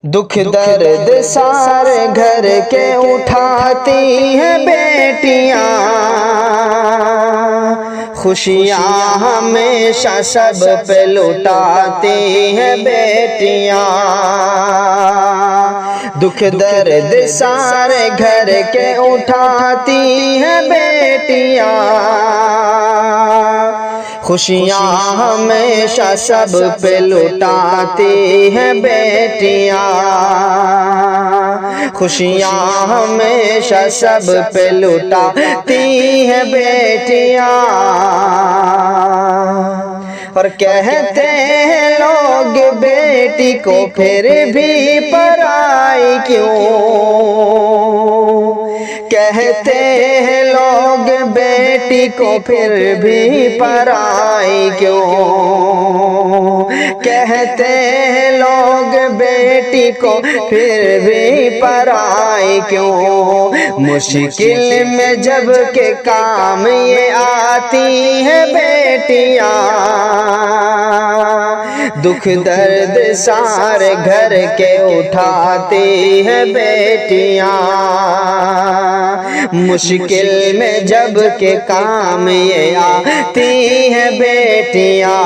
दुख दर्द सारे घर के उठाती हैं बेटियां, खुशियां हमेशा सब पे लुटाती हैं बेटियां। दुख दर्द सारे घर के उठाती हैं बेटियां, खुशियां हमेशा सब पे लुटाती हैं बेटियां। खुशियां हमेशा सब पे लुटाती हैं बेटियां। और कहते हैं लोग बेटी को फिर भी पराई क्यों, कहते हैं लोग बेटी को फिर भी पराई क्यों, कहते हैं लोग बेटी को फिर भी पराई क्यों। मुश्किल में जब के काम ये आती है बेटियां, दुख दर्द सारे घर के उठाती है बेटियां। मुश्किल में जब के काम ये आती है बेटियां।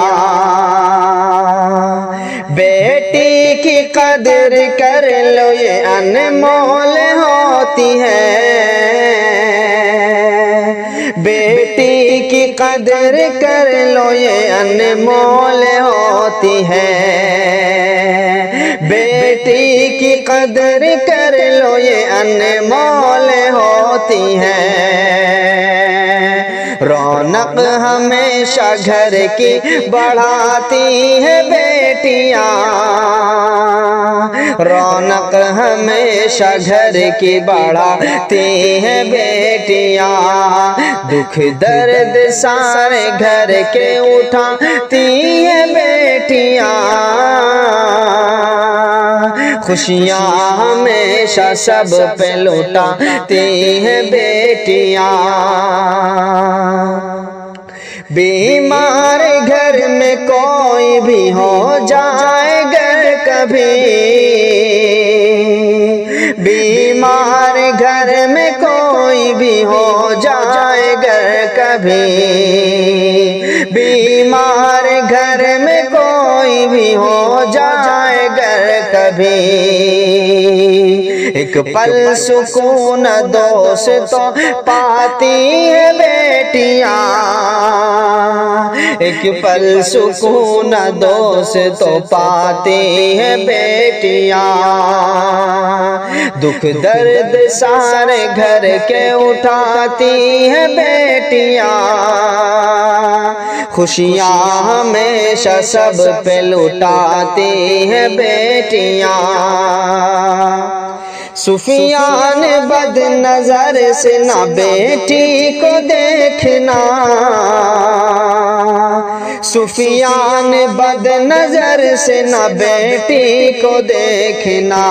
बेटी की कदर कर लो ये अनमोल होती है, बेटी की कदर कर लो ये अनमोल होती है। बेटी की कदर कर लो ये अनमोल होती है। रौनक हमेशा घर की बढ़ाती है बेटियां, रौनक हमेशा घर की बढ़ाती है बेटियां। दुख दर्द सारे घर के उठाती है बेटियां, खुशियां हमेशा सब पे लुटाती हैं बेटियां। बीमार घर में कोई भी हो जाए घर कभी, बीमार घर में कोई भी हो जाए घर कभी, बीमार घर में कोई भी हो जाए घर कभी। एक पल सुकून दोस्त तो पाती है बेटियां, एक पल सुकून दोस्त तो पाती है बेटियां। दुख दर्द सारे घर के उठाती है बेटियां, खुशियां हमेशा सब पे लुटाती है बेटियां। सुफियान बद नजर से ना बेटी को देखना, सुफियान बद नजर से ना बेटी को देखना,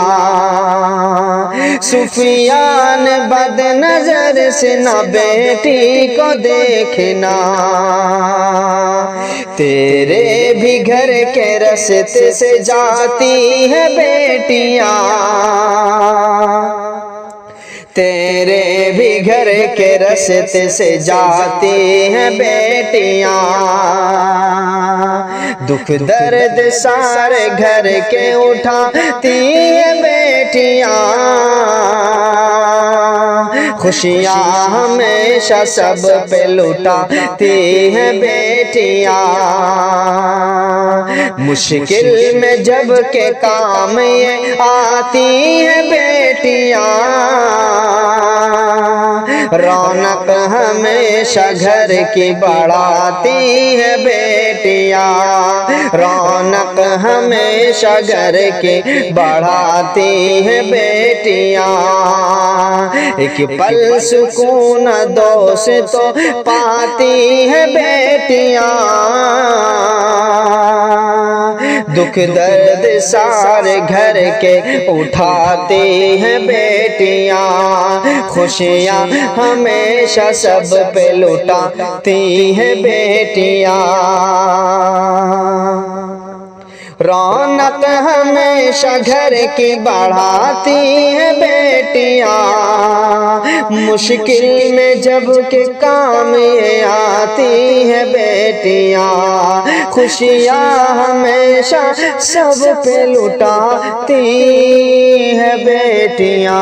सुफियान बद नजर से ना बेटी को देखना। तेरे भी घर के रास्ते से जाती है बेटियां, तेरे भी घर के रास्ते से जाती हैं बेटियां। दुख दर्द सारे घर के उठाती हैं बेटियां, खुशियां हमेशा सब पे लुटाती हैं बेटियां। मुश्किल में जब के काम ये आती हैं बेटियां, रौनक हमेशा घर की बढ़ाती है बेटियां, रौनक हमेशा घर की बढ़ाती है बेटियां। एक पल सुकून दोस्त तो पाती है बेटियां, दुख दर्द सारे घर के उठाती हैं बेटियां, खुशियां हमेशा सब पे लुटाती हैं बेटियां। रौनक हमेशा घर की बढ़ाती है बेटियां, मुश्किल में जब के काम ये आती है बेटियां, खुशियां हमेशा सब पे लुटाती है बेटियां।